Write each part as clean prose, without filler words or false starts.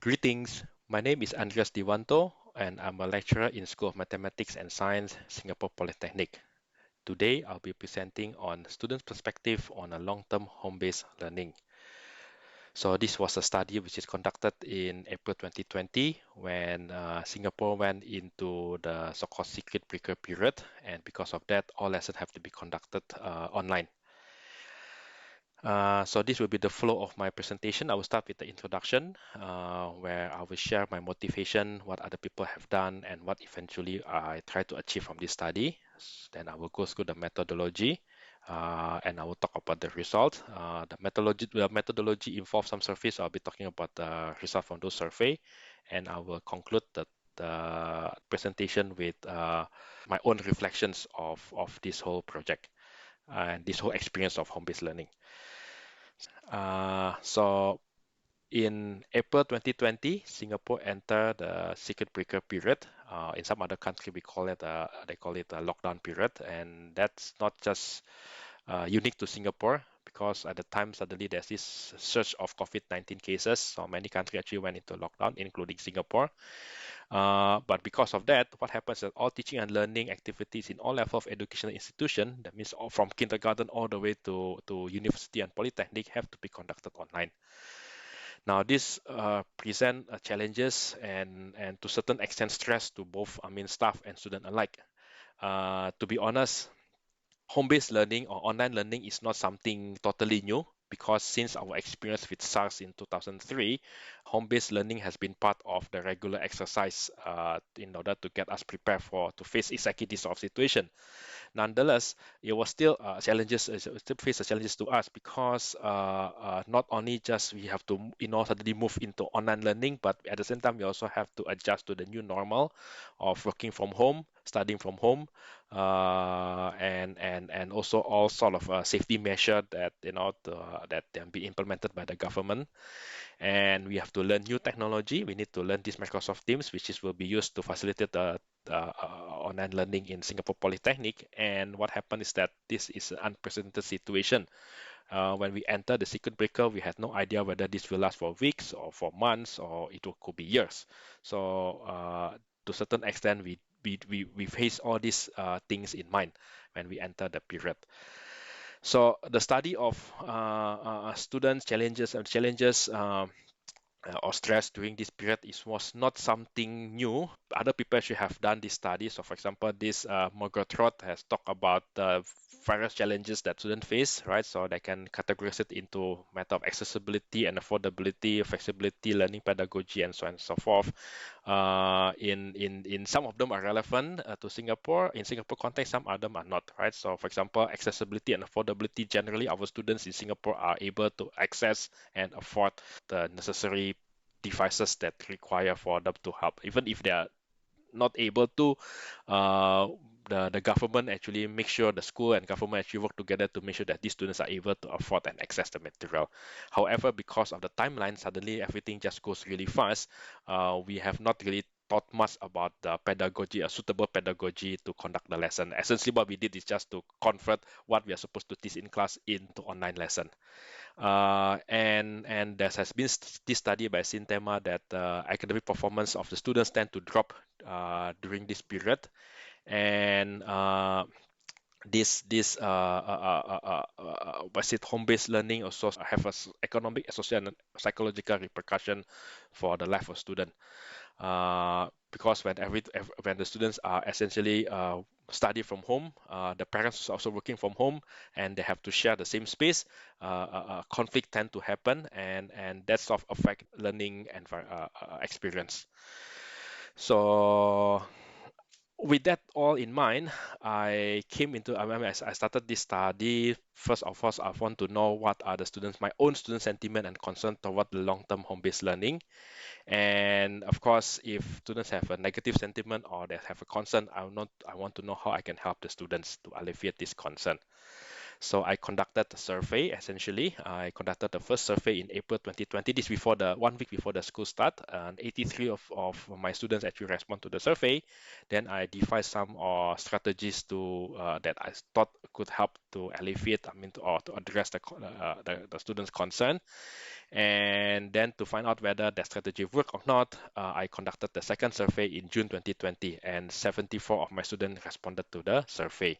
Greetings, my name is Andreas Dewanto and I'm a lecturer in School of Mathematics and Science, Singapore Polytechnic. Today I'll be presenting on students' perspective on a long-term home-based learning. So this was a study which is conducted in April 2020 when Singapore went into the so-called circuit breaker period, and because of that all lessons have to be conducted online. So this will be the flow of my presentation. I will start with the introduction, where I will share my motivation, what other people have done, and what eventually I try to achieve from this study. Then I will go through the methodology, and I will talk about the results. The methodology involves some surveys. I'll be talking about the result from those survey, and I will conclude the presentation with my own reflections of this whole project and this whole experience of home-based learning. So in April 2020, Singapore entered the circuit breaker period. In some other country, they call it a lockdown period, and that's not just unique to Singapore because at the time suddenly there's this surge of COVID-19 cases. So many countries actually went into lockdown, including Singapore. But because of that, what happens is that all teaching and learning activities in all level of educational institution, that means all from kindergarten all the way to university and polytechnic, have to be conducted online. Now, this present challenges and to certain extent stress to both, staff and student alike. To be honest, home-based learning or online learning is not something totally new because since our experience with SARS in 2003, home-based learning has been part of the regular exercise in order to get us prepared for to face exactly this sort of situation. Nonetheless, it was still challenges, still face challenges to us because not only just we have to, suddenly move into online learning, but at the same time we also have to adjust to the new normal of working from home, studying from home, and also all sort of safety measure that that can be implemented by the government. And we have to learn new technology. We need to learn this Microsoft Teams, which will be used to facilitate online learning in Singapore Polytechnic. And what happened is that this is an unprecedented situation. When we enter the circuit breaker, we had no idea whether this will last for weeks or for months or could be years. So to a certain extent, we face all these things in mind when we enter the period. So the study of students' challenges or stress during this period was not something new. Other people should have done this study. So, for example, this Margaret Roth has talked about the various challenges that students face, right? So they can categorize it into matter of accessibility and affordability, flexibility, learning pedagogy, and so on and so forth. In some of them are relevant to Singapore. In Singapore context, some of them are not, right? So, for example, accessibility and affordability. Generally, our students in Singapore are able to access and afford the necessary devices that require for them to help. Even if they are not able to, uh, the government actually make sure the school and government actually work together to make sure that these students are able to afford and access the material. However, because of the timeline, suddenly everything just goes really fast. We have not really thought much about the pedagogy, a suitable pedagogy to conduct the lesson. Essentially, what we did is just to convert what we are supposed to teach in class into online lesson. And there has been this study by Sintema that academic performance of the students tend to drop during this period, and was it home-based learning also have economic, social, and psychological repercussion for the life of student. Because when the students are essentially study from home, the parents are also working from home, and they have to share the same space. Conflict tend to happen, and that sort of affect learning and experience. So with that all in mind, I started this study. First of all, I want to know what are my own student sentiment and concern toward the long-term home-based learning. And of course, if students have a negative sentiment or they have a concern, I want to know how I can help the students to alleviate this concern. So I conducted a survey. Essentially, I conducted the first survey in April 2020. This before the 1 week before the school start, and 83 of my students actually respond to the survey. Then I devised some strategies that I thought could help to alleviate, or to address the students' concern. And then to find out whether that strategy worked or not, I conducted the second survey in June 2020, and 74 of my students responded to the survey.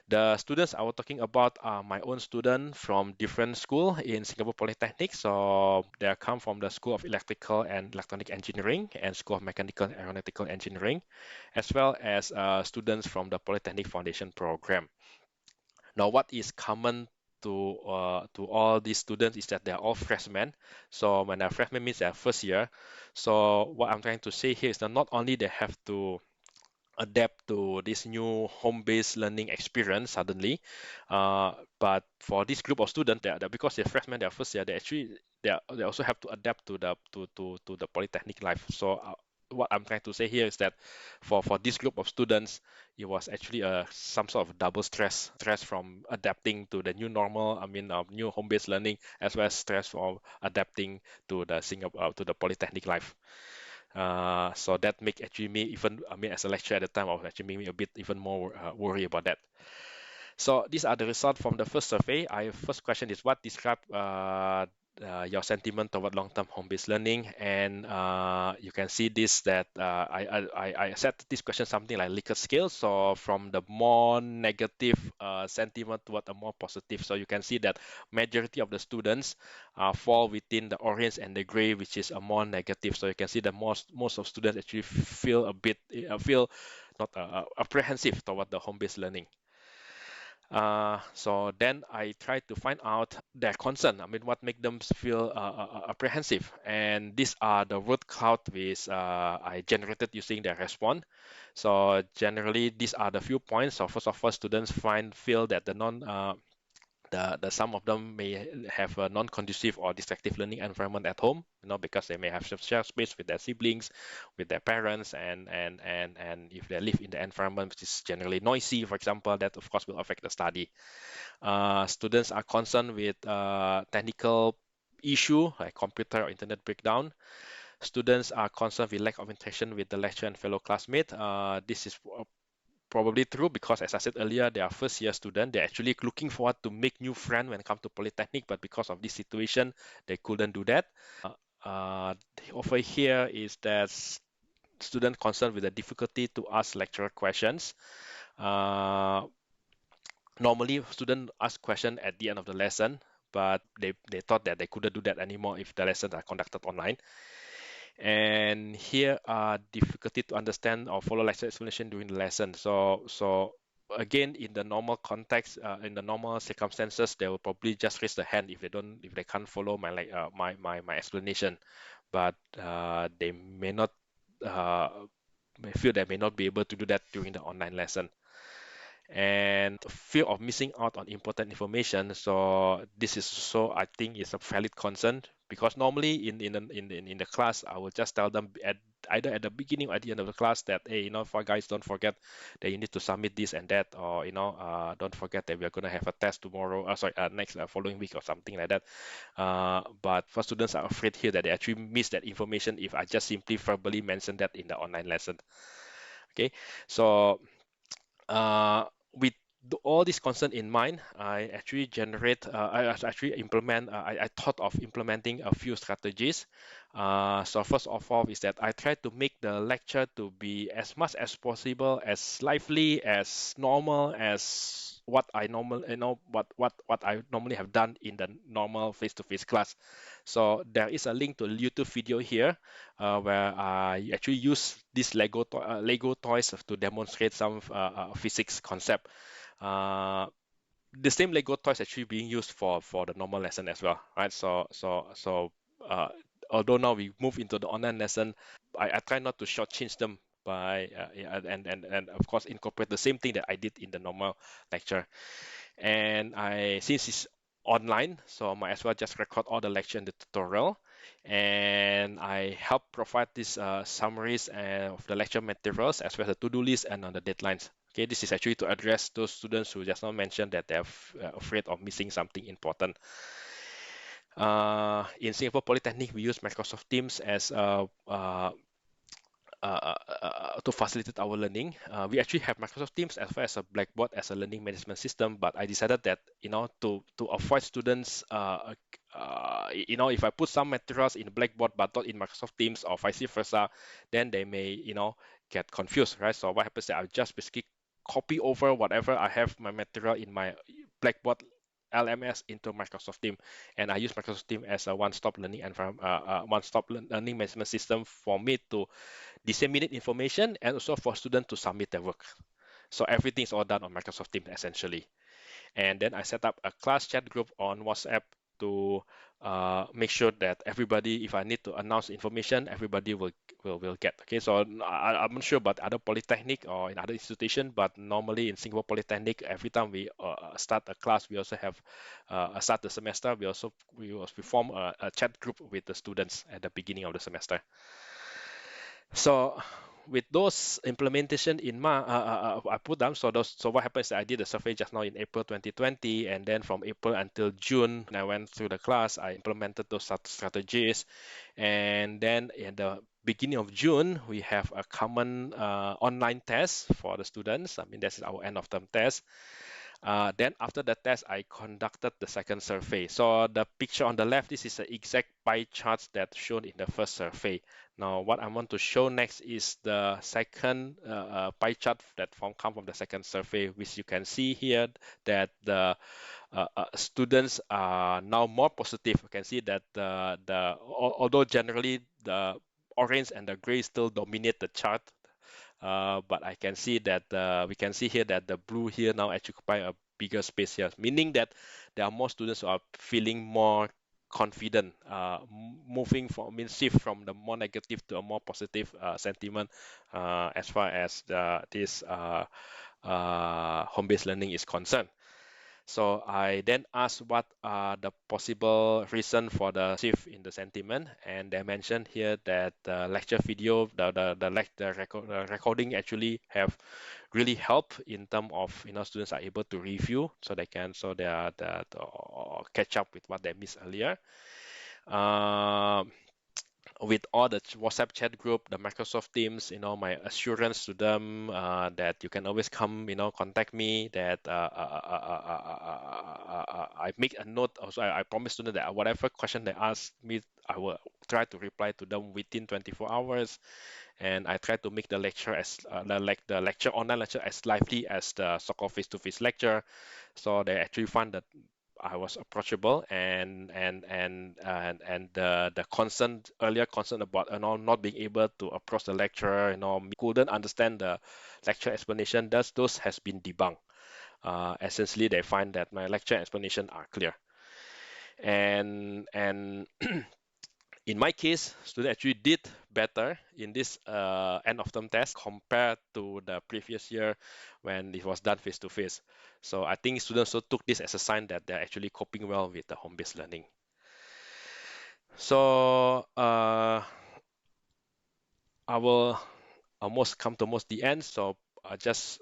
The students I was talking about are my own students from different school in Singapore Polytechnic. So they come from the School of Electrical and Electronic Engineering and School of Mechanical and Aeronautical Engineering, as well as students from the Polytechnic Foundation program. Now, what is common to all these students is that they are all freshmen. So when they're freshmen means they're first year. So what I'm trying to say here is that not only they have to adapt to this new home-based learning experience suddenly. But for this group of students, because they're freshmen, they're first year, they also have to adapt to the polytechnic life. So what I'm trying to say here is that for this group of students, it was actually some sort of double stress from adapting to the new normal. I mean, new home-based learning, as well as stress from adapting to the Singapore to the polytechnic life. So that make actually me even, I mean, as a lecturer at the time, I was actually making me a bit even more worried about that. So these are the results from the first survey. First question is what describe your sentiment toward long-term home-based learning, and you can see this that I set this question something like Likert scale. So from the more negative sentiment toward a more positive. So you can see that majority of the students fall within the orange and the gray, which is a more negative. So you can see that most of students actually feel a bit feel not apprehensive toward the home-based learning. So then I try to find out their concern. I mean, what make them feel apprehensive? And these are the word cloud which I generated using their response. So generally, these are the few points. So first of all, students feel that some of them may have a non-conducive or distractive learning environment at home, because they may have some shared space with their siblings, with their parents, and if they live in the environment which is generally noisy, for example, that of course will affect the study. Students are concerned with technical issue like computer or internet breakdown. Students are concerned with lack of interaction with the lecturer and fellow classmate. This is probably true because, as I said earlier, they are first year student. They're actually looking forward to make new friends when it comes to Polytechnic, but because of this situation, they couldn't do that. Uh, Over here is that student concerned with the difficulty to ask lecturer questions. Uh, Normally, students ask question at the end of the lesson, but they thought that they couldn't do that anymore if the lessons are conducted online. And here are difficulty to understand or follow lecture explanation during the lesson. So again, in the normal context, in the normal circumstances, they will probably just raise the hand if they can't follow my explanation. But they may not may feel they may not be able to do that during the online lesson, and fear of missing out on important information. So this is so I think is a valid concern, because normally in the class I will just tell them either at the beginning or at the end of the class that, hey, for guys, don't forget that you need to submit this and that, or don't forget that we are going to have a test tomorrow, sorry, next following week or something like that. But for students are afraid here that they actually miss that information if I just simply verbally mention that in the online lesson. Okay, so with all this concern in mind, I actually I thought of implementing a few strategies. So first of all is that I try to make the lecture to be as much as possible, as lively, as normal as what I normal, what I normally have done in the normal face-to-face class. So there is a link to a YouTube video here, where I actually use these Lego toys to demonstrate some physics concept. Uh, the same Lego toys actually being used for the normal lesson as well, right? Uh, Although now we move into the online lesson, I try not to shortchange them by yeah, and of course incorporate the same thing that I did in the normal lecture. And since it's online, so I might as well just record all the lecture and the tutorial, and I help provide these summaries of the lecture materials, as well as the to-do list and on the deadlines. Okay, this is actually to address those students who just now mentioned that they're afraid of missing something important. In Singapore Polytechnic, we use Microsoft Teams as to facilitate our learning. We actually have Microsoft Teams as well as a Blackboard as a learning management system, but I decided that, to avoid students, if I put some materials in Blackboard but not in Microsoft Teams or vice versa, then they may, get confused, right? So what happens is that I just basically copy over whatever I have my material in my Blackboard LMS into Microsoft Teams, and I use Microsoft Teams as a one-stop learning environment, learning management system for me to disseminate information and also for students to submit their work. So everything is all done on Microsoft Teams essentially. And then I set up a class chat group on WhatsApp to make sure that everybody, if I need to announce information, everybody will get. Okay, so I'm not sure about other polytechnic or in other institution, but normally in Singapore Polytechnic, every time we start a class, we also have start the semester. We form a chat group with the students at the beginning of the semester. So with those implementation in I put down. So what happens is I did the survey just now in April 2020, and then from April until June, when I went through the class, I implemented those strategies, and then in the beginning of June, we have a common online test for the students. I mean, that's our end of term test. Then after the test, I conducted the second survey. So the picture on the left, this is the exact pie charts that shown in the first survey. Now, what I want to show next is the second pie chart that come from the second survey, which you can see here that the students are now more positive. You can see that although generally the orange and the gray still dominate the chart, but I can see that we can see here that the blue here now actually occupy a bigger space here, meaning that there are more students who are feeling more confident, moving from, shift from the more negative to a more positive sentiment as far as this home-based learning is concerned. So I then asked what are the possible reason for the shift in the sentiment, and they mentioned here that the lecture video, the recording actually have really helped in terms of, students are able to review, so they are catch up with what they missed earlier. With all the WhatsApp chat group, the Microsoft Teams, my assurance to them that you can always come, contact me. That I make a note. Also, I promise to them that whatever question they ask me, I will try to reply to them within 24 hours. And I try to make the lecture as the online lecture as lively as the so-called face-to-face lecture. So they actually find that I was approachable, and the earlier concern about not being able to approach the lecturer, couldn't understand the lecture explanation. Those has been debunked. Essentially, they find that my lecture explanation are clear, and in my case, students actually did better in this end of term test compared to the previous year when it was done face to face. So I think students also took this as a sign that they're actually coping well with the home-based learning. So I will almost come to the end. So I just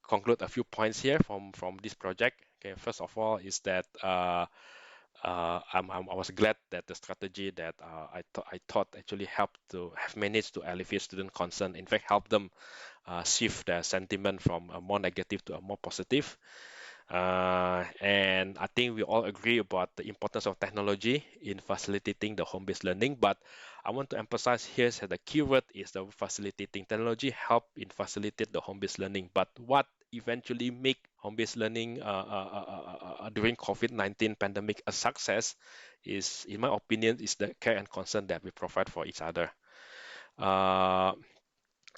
conclude a few points here from this project. Okay, first of all is that I was glad that the strategy that I thought actually helped to have managed to alleviate student concern. In fact, help them shift their sentiment from a more negative to a more positive. And I think we all agree about the importance of technology in facilitating the home-based learning. But I want to emphasize here that the keyword is the facilitating. Technology help in facilitate the home-based learning. But what eventually make home-based learning during COVID-19 pandemic a success is, in my opinion, is the care and concern that we provide for each other.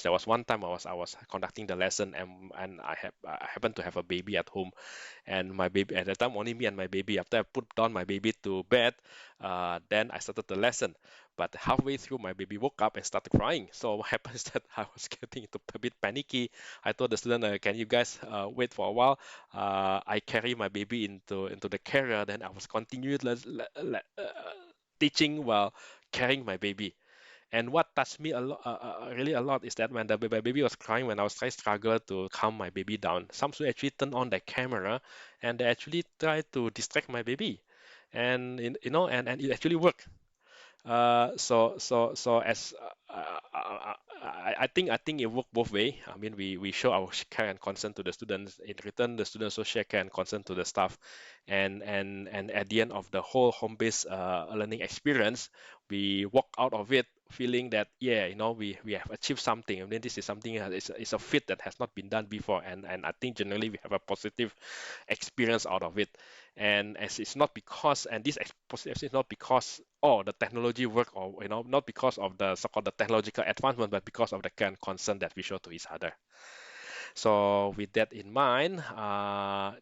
There was one time I was conducting the lesson, and I happened to have a baby at home, and my baby at that time only me and my baby. After I put down my baby to bed, then I started the lesson. But halfway through, my baby woke up and started crying. So what happens is that I was getting a bit panicky. I told the student, "Can you guys wait for a while? I carry my baby into the carrier." Then I was continually teaching while carrying my baby. And what touched me really a lot is that when the baby was crying, when I was trying to struggle to calm my baby down, some students actually turned on the camera and they actually tried to distract my baby, and and it actually worked. So as I think it worked both way. I mean, we show our care and concern to the students. In return, the students also share care and concern to the staff, and at the end of the whole home-based learning experience, we walk out of it feeling that, yeah, we have achieved something. I mean, this is something it's a fit that has not been done before, and I think generally we have a positive experience out of it. And as it's not because, and this positive is not because, oh, the technology work, or not because of the so-called the technological advancement, but because of the kind of concern that we show to each other. So with that in mind,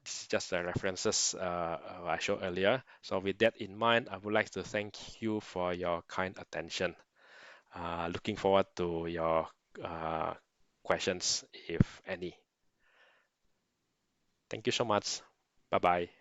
this is just the references I showed earlier. So with that in mind, I would like to thank you for your kind attention. Looking forward to your uh, questions, if any. Thank you so much. Bye bye.